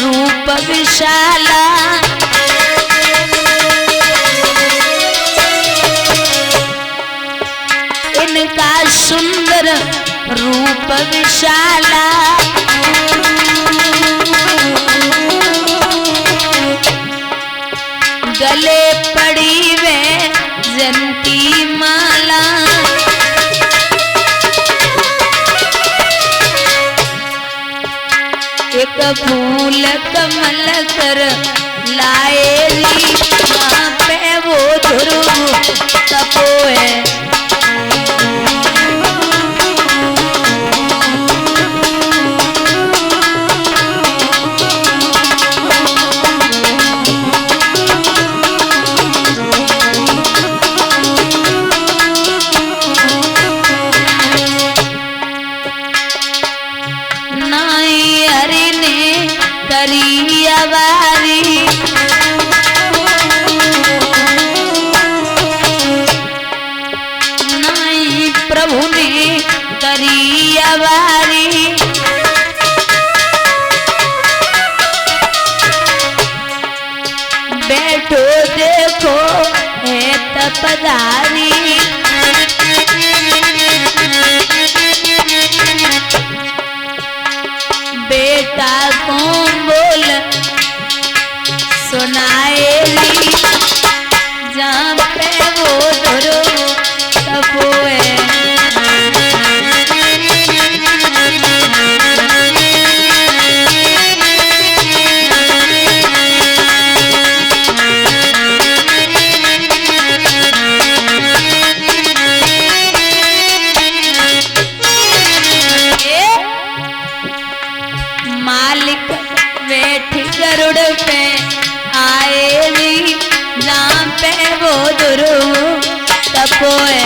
रूप विशाला, इनका सुंदर रूप विशाला। गले पड़ी वे जंती माला, एक फूल कमल कर लाए री, वहाँ पे वो ध्रुव तपोए। प्रभु ने करी अवारी, बैठो देखो है तपदारी। बेटा कौन बोल सुनाएगी, जहाँ पे वो ध्रुव तपोए। मालिक बैठ गरुड़ पे आए नी, जहाँ पे वो ध्रुव तपोए।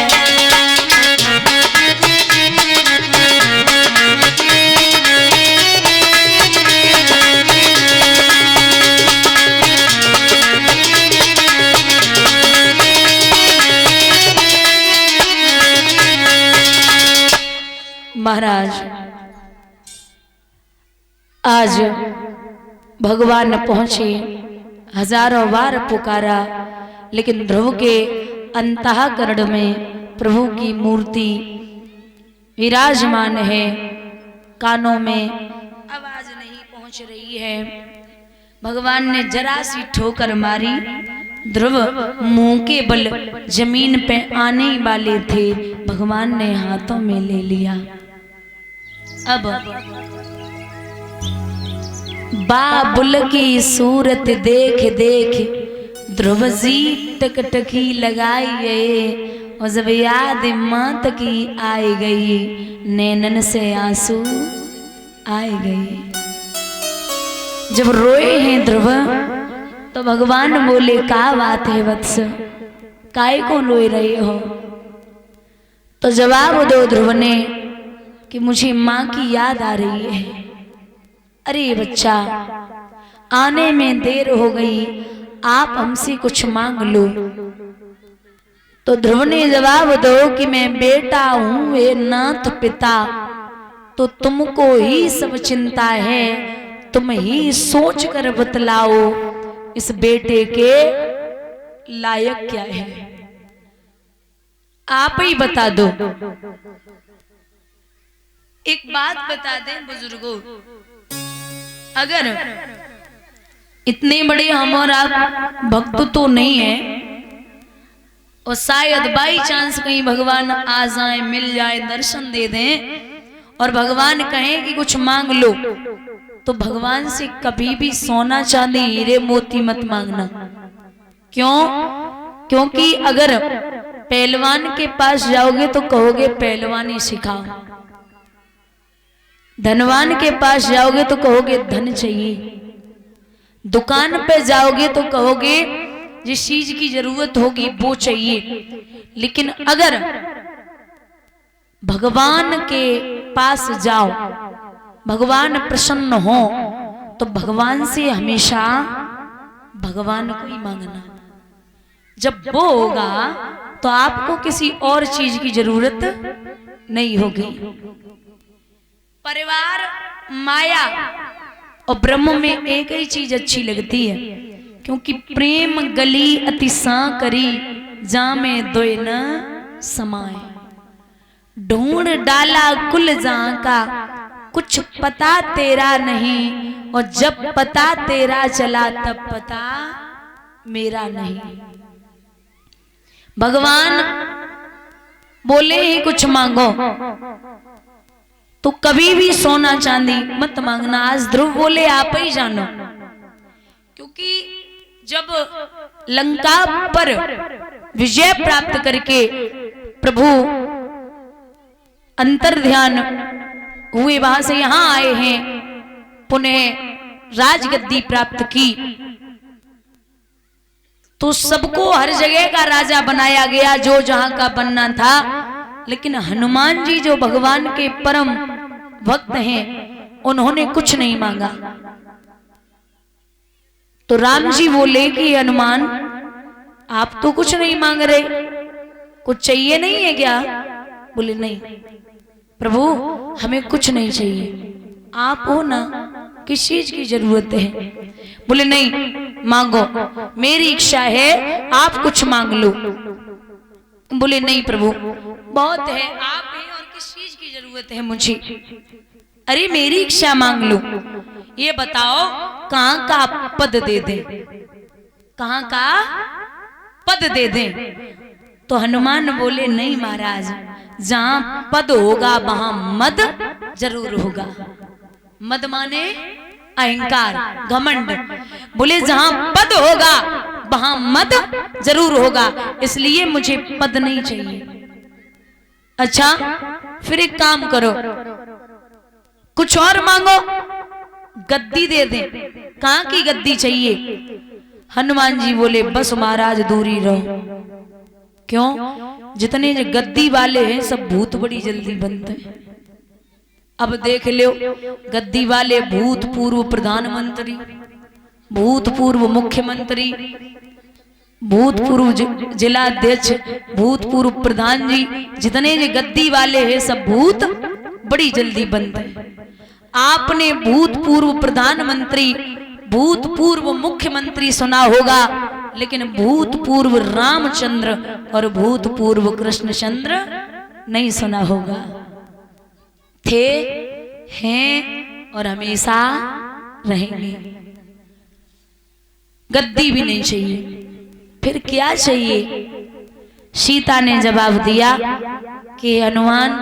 महाराज आज भगवान पहुंचे, हजारों बार पुकारा, लेकिन ध्रुव के अंतःकरण में प्रभु की मूर्ति विराजमान है। कानों में आवाज नहीं पहुंच रही है। भगवान ने जरा सी ठोकर मारी, ध्रुव मुंह के बल जमीन पे आने वाले थे, भगवान ने हाथों में ले लिया। अब बाबुल की सूरत देख देख ध्रुव जी टकटकी लगाई, और जब याद मात की आई गई, नैनन से आंसू आए गए। जब रोए हैं ध्रुव तो भगवान बोले, क्या बात है वत्स, काय को रोए रहे हो? तो जवाब दो ध्रुव ने कि मुझे माँ की याद आ रही है। अरे बच्चा, आने में देर हो गई, आप हमसे कुछ मांग लो। तो ध्रुव ने जवाब दो कि मैं बेटा हूं, वे नाथ पिता, तो तुमको ही सब चिंता है, तुम ही सोच कर बतलाओ इस बेटे के लायक क्या है, आप ही बता दो। एक बात बता दें बुजुर्गों, अगर इतने बड़े हम और आप भक्त तो नहीं है, और शायद बाई चांस कहीं भगवान आ जाए, मिल जाए, दर्शन दे दें और भगवान कहें कि कुछ मांग लो, तो भगवान से कभी भी सोना चांदी हीरे मोती मत मांगना। क्यों? क्योंकि अगर पहलवान के पास जाओगे तो कहोगे पहलवानी सिखाओ, धनवान के पास जाओगे तो कहोगे धन चाहिए, दुकान पे जाओगे तो कहोगे जिस चीज की जरूरत होगी वो चाहिए। लेकिन अगर भगवान के पास जाओ, भगवान प्रसन्न हो, तो भगवान से हमेशा भगवान को ही मांगना। जब वो होगा तो आपको किसी और चीज की जरूरत नहीं होगी। परिवार, माया और ब्रह्म में एक ही चीज अच्छी लगती है, क्योंकि प्रेम गली अति सा करी जा में दोय न समाए। ढूंढ डाला कुल जा का कुछ पता तेरा नहीं, और जब पता तेरा चला तब पता मेरा नहीं। भगवान बोले ही कुछ मांगो, तो कभी भी सोना चांदी मत मांगना। आज ध्रुव बोले आप ही जानो, क्योंकि जब लंका पर विजय प्राप्त करके प्रभु अंतर ध्यान हुए, वहां से यहां आए हैं, पुनः राजगद्दी प्राप्त की, तो सबको हर जगह का राजा बनाया गया जो जहां का बनना था। लेकिन हनुमान जी जो भगवान के परम भक्त हैं, उन्होंने कुछ नहीं मांगा। तो राम जी बोले कि हनुमान आप तो कुछ नहीं मांग रहे, कुछ चाहिए नहीं है क्या? बोले नहीं प्रभु, हमें कुछ नहीं चाहिए, आप हो ना, किस चीज की जरूरत है? बोले नहीं, मांगो, मेरी इच्छा है, आप कुछ मांग लो। बोले नहीं प्रभु, बहुत है, आप हैं और किस चीज की जरूरत है मुझे? अरे मेरी इच्छा मांग लो, ये बताओ कहां का पद दे दें, कहां का पद दे दें? तो हनुमान बोले नहीं महाराज, जहां पद होगा वहां मद जरूर होगा। मद माने अहंकार, घमंड। बोले जहां पद होगा वहां मद जरूर होगा, इसलिए मुझे पद नहीं चाहिए। अच्छा फिर एक काम करो, कुछ और मांगो, गद्दी दे दें। कहां की गद्दी चाहिए? हनुमान जी बोले बस महाराज दूरी रहो। क्यों? जितने जो गद्दी वाले हैं सब भूत बड़ी जल्दी बनते हैं। अब देख लो, गद्दी वाले भूतपूर्व प्रधानमंत्री, भूतपूर्व मुख्यमंत्री, भूतपूर्व जिलाध्यक्ष, भूतपूर्व प्रधान जी, जितने जो गद्दी वाले हैं सब भूत बड़ी जल्दी बनते हैं। आपने भूतपूर्व प्रधानमंत्री, भूतपूर्व मुख्यमंत्री सुना होगा, लेकिन भूतपूर्व रामचंद्र और भूतपूर्व कृष्णचंद्र नहीं सुना होगा। थे, हैं और हमेशा रहेंगे। गद्दी भी नहीं चाहिए, फिर क्या चाहिए? सीता ने जवाब दिया कि हनुमान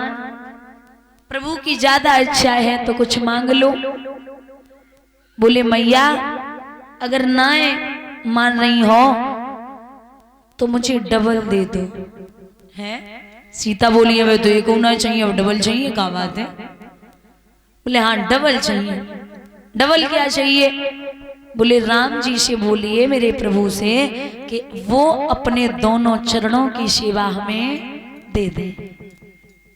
प्रभु की ज्यादा इच्छा है तो कुछ मांग लो। बोले मैया अगर ना मान रही हो तो मुझे डबल दे दो। है सीता बोली अब तो एक होना चाहिए, अब डबल चाहिए, क्या बात है? बोले हाँ डबल चाहिए। डबल क्या चाहिए? बोले राम जी से बोलिए मेरे प्रभु से कि वो अपने दोनों चरणों की सेवा हमें दे दे,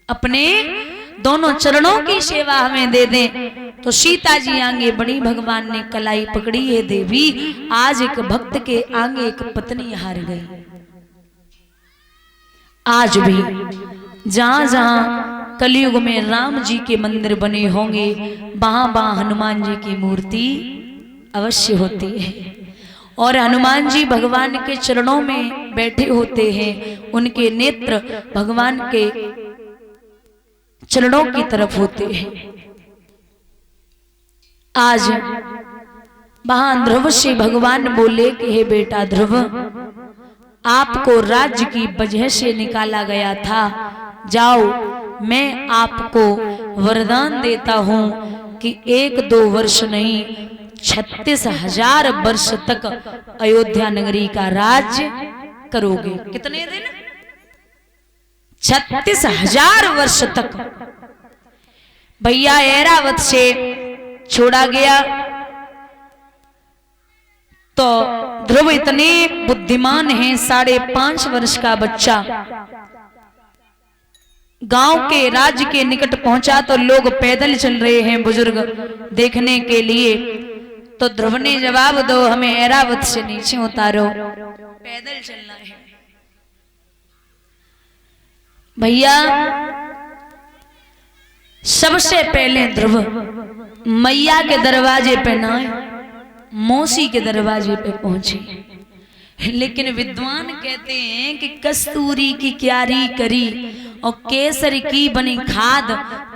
अपने दोनों चरणों की सेवा हमें दे दे। तो सीता जी आगे बढ़ी, भगवान ने कलाई पकड़ी, है देवी आज एक भक्त के आगे एक पत्नी हार गई। आज भी जहां जहां कलयुग में राम जी के मंदिर बने होंगे, वहां वहां हनुमान जी की मूर्ति अवश्य होती है। और हनुमान जी भगवान के चरणों में बैठे होते हैं, उनके नेत्र भगवान के चरणों की तरफ होते हैं। आज वहां ध्रुव से भगवान बोले कि हे बेटा ध्रुव, आपको राज्य की वजह से निकाला गया था, जाओ मैं आपको वरदान देता हूं कि 1-2 वर्ष नहीं 36,000 वर्ष तक अयोध्या नगरी का राज्य करोगे। कितने दिन? 36,000 वर्ष तक। भैया ऐरावत से छोड़ा गया तो ध्रुव इतने बुद्धिमान हैं, 5.5 वर्ष का बच्चा गांव के राज्य के निकट पहुंचा तो लोग पैदल चल रहे हैं बुजुर्ग देखने के लिए। तो ध्रुव ने जवाब दो, हमें ऐरावत से नीचे उतारो, पैदल चलना है। भैया सबसे पहले ध्रुव मैया के दरवाजे पे ना मौसी के दरवाजे पे पहुंचे। लेकिन विद्वान कहते हैं कि कस्तूरी की क्यारी करी और केसर की बनी खाद,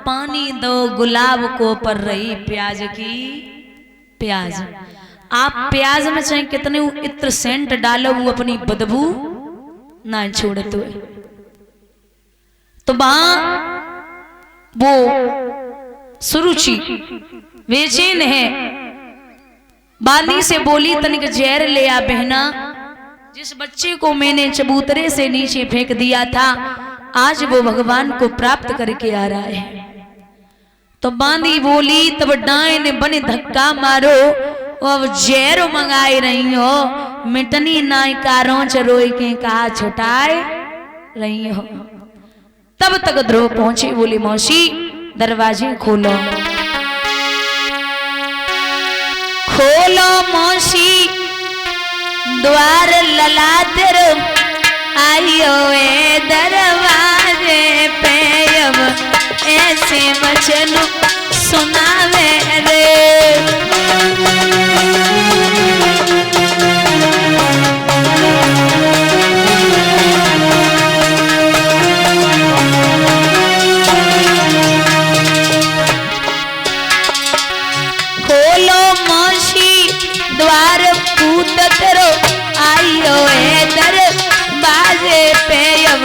पानी दो गुलाब को पर रही प्याज की प्याज। आप प्याज में चाहे कितने इत्र सेंट डालो वो अपनी बदबू ना छोड़ते हुए। तो वहां वो सुरुचि बेचैन है, बाली से बोली तनिक जहर ले आ बहना, जिस बच्चे को मैंने चबूतरे से नीचे फेंक दिया था आज वो भगवान को प्राप्त करके आ रहा है। तो बांदी बोली तब डाय ने बने धक्का मारो, अब जहर मंगाई रही हो, मिटनी नाई कारों चरोई के कहा छुटाए रही हो। तब तक ध्रुव पहुंचे, बोली मौसी दरवाजे खोलो, खोलो मौसी द्वार लला तेरो, आइयो ए दरवाजे पे अब ऐसे वचन सुनावे रे। खोलो मौसी द्वार पूत तेरो, आइयो ए दरवाजे पे अब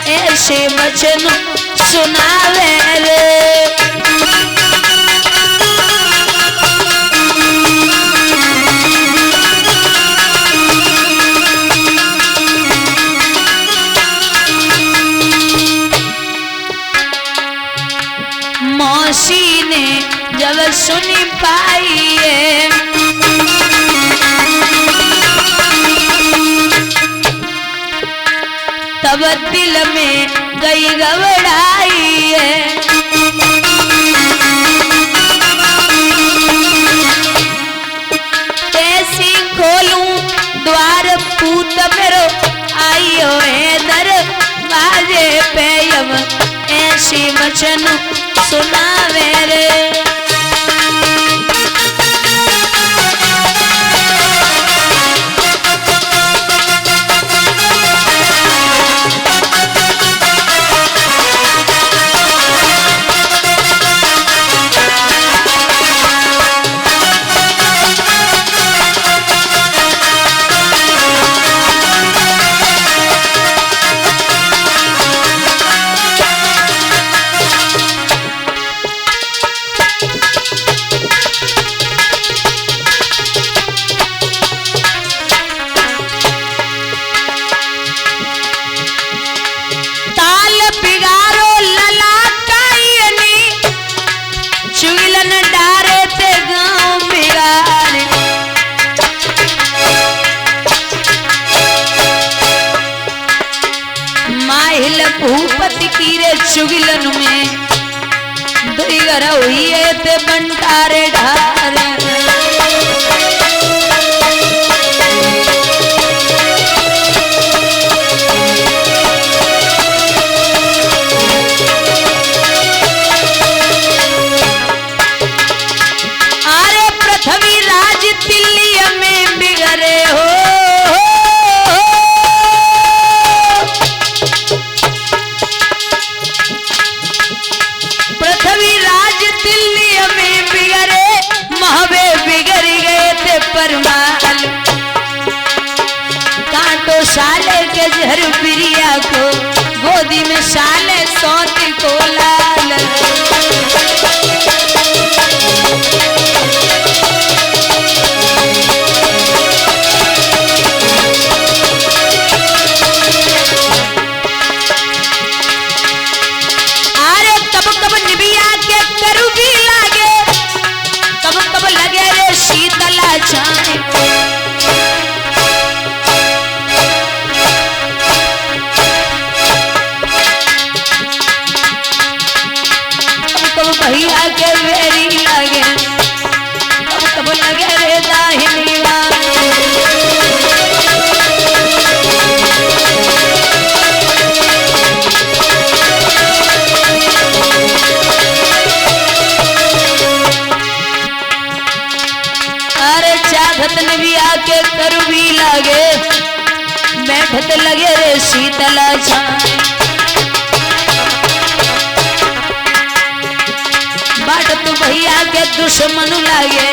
ऐसे वचन सुनावे रे। मौसी ने जब सुनी पाई है, तब दिल में गई घबराई है। कैसी खोलूं द्वार पूत मेरो, आइयो है दरवाजे पे अब ऐसी वचन सुनावे रे। भूपति की रे चुगिलन में दुईगर हुई है ते बंटारे ढार। अरे पृथ्वी राज दिल्ली में बिगड़े हो, कांटो साले के जहर प्रिया को गोदी में साले सौती को लाल। अरे कब कब निबिया के करू भी लागे, कब कब लगे रे शीतला छाए। भैया के वेरी लगे, कब कब लगे रे दाहिनी बैठत लगे रे शीतल छाए बाट तू भैया के दुश्मन लागे